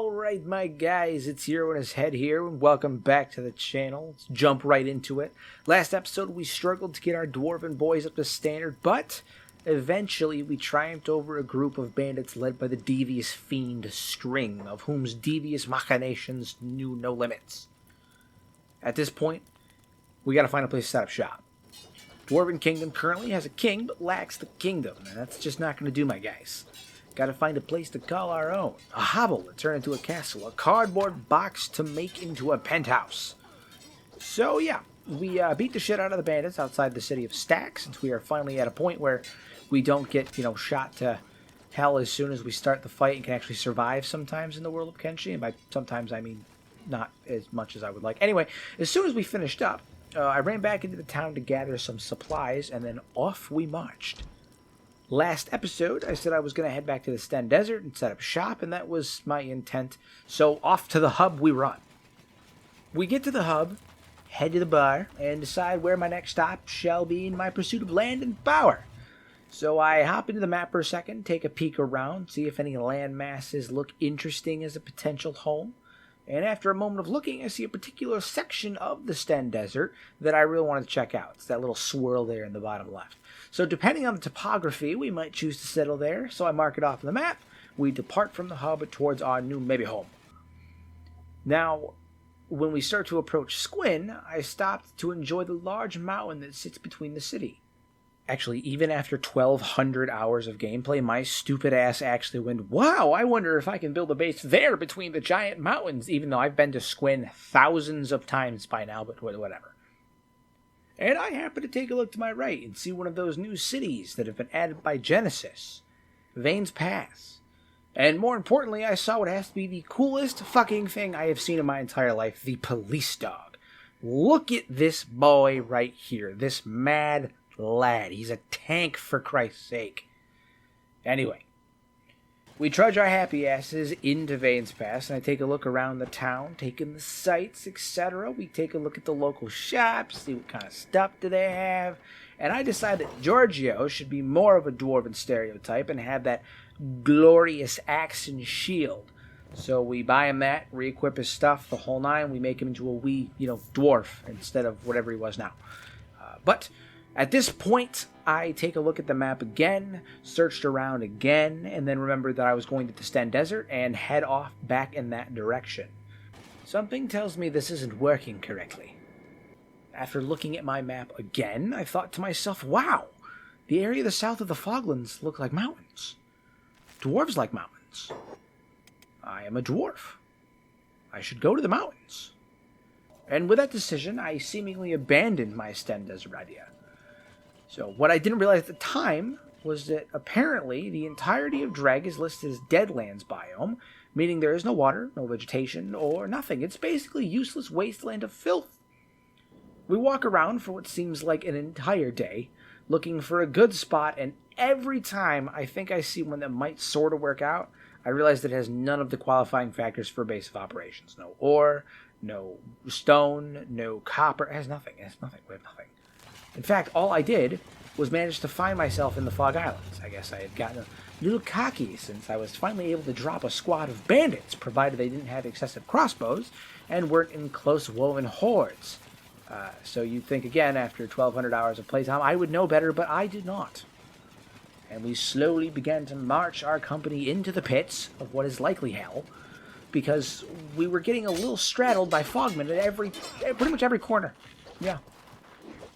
Alright my guys, it's HeroInHisHead here, and welcome back to the channel. Let's jump right into it. Last episode we struggled to get our Dwarven boys up to standard, but eventually we triumphed over a group of bandits led by the devious fiend String, of whom's devious machinations knew no limits. At this point, we gotta find a place to set up shop. Dwarven Kingdom currently has a king, but lacks the kingdom, and that's just not gonna do, my guys. Gotta find a place to call our own. A hovel to turn into a castle. A cardboard box to make into a penthouse. So yeah, we beat the shit out of the bandits outside the city of Stack, since we are finally at a point where we don't get, shot to hell as soon as we start the fight and can actually survive sometimes in the world of Kenshi. And by sometimes I mean not as much as I would like. Anyway, as soon as we finished up, I ran back into the town to gather some supplies, and then off we marched. Last episode, I said I was going to head back to the Sten Desert and set up shop, and that was my intent. So off to the hub we run. We get to the hub, head to the bar, and decide where my next stop shall be in my pursuit of land and power. So I hop into the map for a second, take a peek around, see if any land masses look interesting as a potential home. And after a moment of looking, I see a particular section of the Sten Desert that I really want to check out. It's that little swirl there in the bottom left. So depending on the topography, we might choose to settle there. So I mark it off on the map. We depart from the hub towards our new maybe home. Now, when we start to approach Squin, I stopped to enjoy the large mountain that sits between the city. Actually, even after 1,200 hours of gameplay, my stupid ass actually went, wow, I wonder if I can build a base there between the giant mountains, even though I've been to Squin thousands of times by now, but whatever. And I happen to take a look to my right and see one of those new cities that have been added by Genesis, Vane's Pass. And more importantly, I saw what has to be the coolest fucking thing I have seen in my entire life, the police dog. Look at this boy right here, this mad lad. He's a tank, for Christ's sake. Anyway, we trudge our happy asses into Vane's Pass, and I take a look around the town, taking the sights, etc. We take a look at the local shops, see what kind of stuff do they have, and I decide that Giorgio should be more of a Dwarven stereotype and have that glorious axe and shield. So we buy him that, re-equip his stuff, the whole nine. We make him into a wee, dwarf instead of whatever he was now. But at this point, I take a look at the map again, searched around again, and then remembered that I was going to the Sten Desert and head off back in that direction. Something tells me this isn't working correctly. After looking at my map again, I thought to myself, wow, the area to the south of the Foglands look like mountains. Dwarves like mountains. I am a dwarf. I should go to the mountains. And with that decision, I seemingly abandoned my Sten Desert idea. So what I didn't realize at the time was that apparently the entirety of Dreg is listed as Deadlands biome, meaning there is no water, no vegetation, or nothing. It's basically useless wasteland of filth. We walk around for what seems like an entire day, looking for a good spot, and every time I think I see one that might sort of work out, I realize that it has none of the qualifying factors for a base of operations. No ore, no stone, no copper. It has nothing. We have nothing. In fact, all I did was manage to find myself in the Fog Islands. I guess I had gotten a little cocky since I was finally able to drop a squad of bandits, provided they didn't have excessive crossbows and weren't in close woven hordes. So you'd think again, after 1,200 hours of playtime, I would know better, but I did not. And we slowly began to march our company into the pits of what is likely hell, because we were getting a little straddled by fogmen at pretty much every corner. Yeah.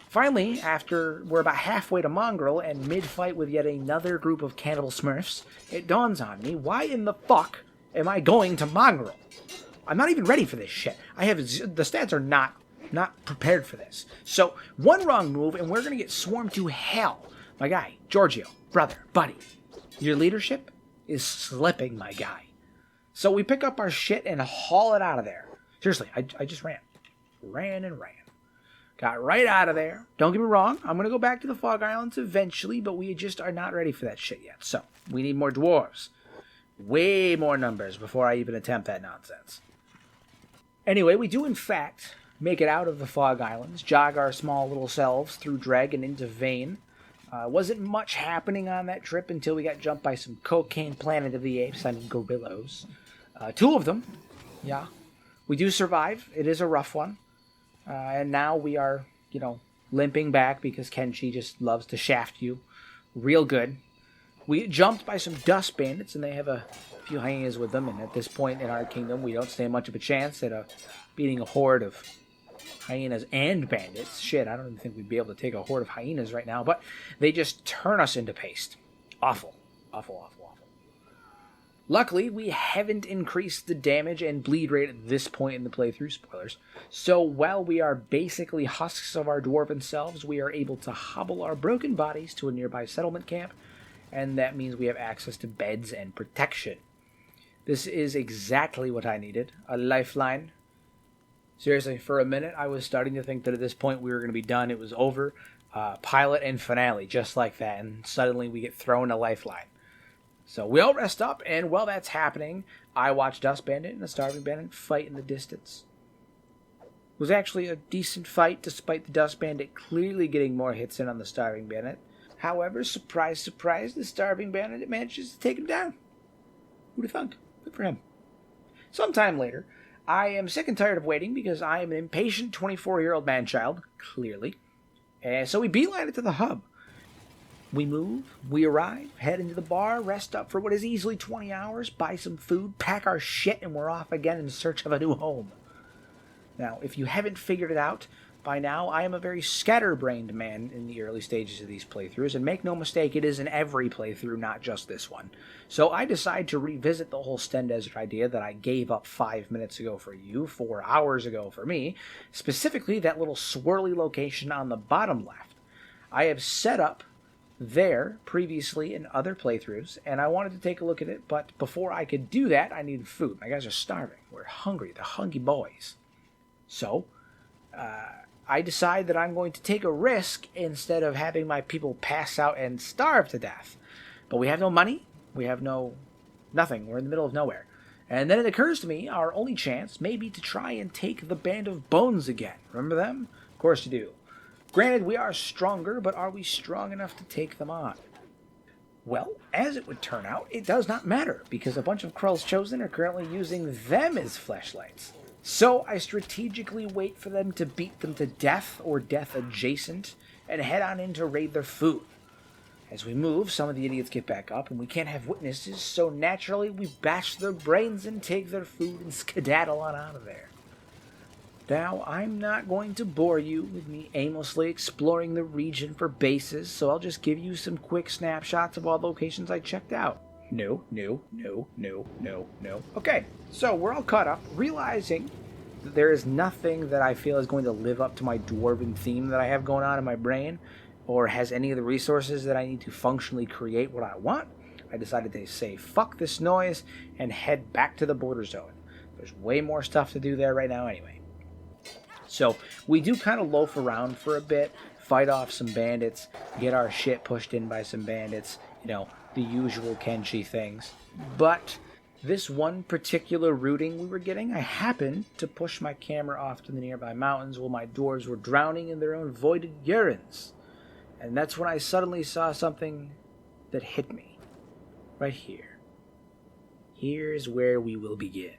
Finally, after we're about halfway to Mongrel and mid-fight with yet another group of cannibal smurfs, it dawns on me, why in the fuck am I going to Mongrel? I'm not even ready for this shit. The stats are not prepared for this. So, one wrong move and we're going to get swarmed to hell. My guy, Giorgio, brother, buddy, your leadership is slipping, my guy. So we pick up our shit and haul it out of there. Seriously, I just ran. Ran. Got right out of there. Don't get me wrong, I'm going to go back to the Fog Islands eventually, but we just are not ready for that shit yet. So, we need more dwarves. Way more numbers before I even attempt that nonsense. Anyway, we do in fact make it out of the Fog Islands, jog our small little selves through Dreg and into Vane. Wasn't much happening on that trip until we got jumped by some cocaine Planet of the Apes, gorillas. Two of them, yeah. We do survive. It is a rough one. And now we are, limping back because Kenshi just loves to shaft you real good. We jumped by some dust bandits, and they have a few hyenas with them. And at this point in our kingdom, we don't stand much of a chance at beating a horde of hyenas and bandits. Shit, I don't even think we'd be able to take a horde of hyenas right now. But they just turn us into paste. Awful. Awful, awful, awful. Luckily, we haven't increased the damage and bleed rate at this point in the playthrough, spoilers. So while we are basically husks of our dwarven selves, we are able to hobble our broken bodies to a nearby settlement camp, and that means we have access to beds and protection. This is exactly what I needed, a lifeline. Seriously, for a minute, I was starting to think that at this point we were going to be done, it was over, pilot and finale, just like that, and suddenly we get thrown a lifeline. So we all rest up, and while that's happening, I watch Dust Bandit and the Starving Bandit fight in the distance. It was actually a decent fight, despite the Dust Bandit clearly getting more hits in on the Starving Bandit. However, surprise, surprise, the Starving Bandit manages to take him down. Who'd have thunk? Good for him. Sometime later, I am sick and tired of waiting because I am an impatient 24-year-old man-child, clearly. And so we beeline it to the hub. We move, we arrive, head into the bar, rest up for what is easily 20 hours, buy some food, pack our shit, and we're off again in search of a new home. Now, if you haven't figured it out by now, I am a very scatterbrained man in the early stages of these playthroughs, and make no mistake, it is in every playthrough, not just this one. So I decide to revisit the whole Sten Desert idea that I gave up 5 minutes ago for you, 4 hours ago for me, specifically that little swirly location on the bottom left. I have set up there previously in other playthroughs, and I wanted to take a look at it, but before I could do that, I needed food. My guys are starving. We're hungry. They're hungry boys. So, I decide that I'm going to take a risk instead of having my people pass out and starve to death. But we have no money. We have nothing. We're in the middle of nowhere. And then it occurs to me, our only chance may be to try and take the Band of Bones again. Remember them? Of course you do. Granted, we are stronger, but are we strong enough to take them on? Well, as it would turn out, it does not matter, because a bunch of Krull's Chosen are currently using them as fleshlights. So I strategically wait for them to beat them to death, or death adjacent, and head on in to raid their food. As we move, some of the idiots get back up, and we can't have witnesses, so naturally we bash their brains and take their food and skedaddle on out of there. Now, I'm not going to bore you with me aimlessly exploring the region for bases, so I'll just give you some quick snapshots of all the locations I checked out. No. Okay, so we're all caught up, realizing that there is nothing that I feel is going to live up to my dwarven theme that I have going on in my brain, or has any of the resources that I need to functionally create what I want. I decided to say, fuck this noise, and head back to the border zone. There's way more stuff to do there right now anyway. So we do kind of loaf around for a bit, fight off some bandits, get our shit pushed in by some bandits, the usual Kenshi things. But this one particular routing we were getting, I happened to push my camera off to the nearby mountains while my dwarves were drowning in their own voided urines. And that's when I suddenly saw something that hit me. Right here. Here's where we will begin.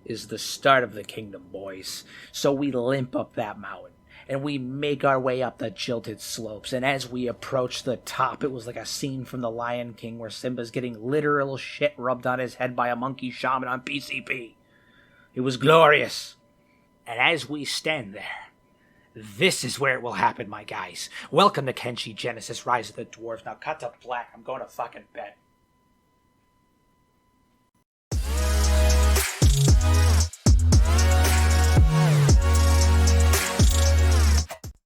Is the start of the kingdom, boys. So we limp up that mountain, and we make our way up the jilted slopes, and as we approach the top, it was like a scene from The Lion King where Simba's getting literal shit rubbed on his head by a monkey shaman on PCP. It was glorious. And as we stand there, this is where it will happen, my guys. Welcome to Kenshi Genesis Rise of the Dwarves. Now cut to black. I'm going to fucking bed.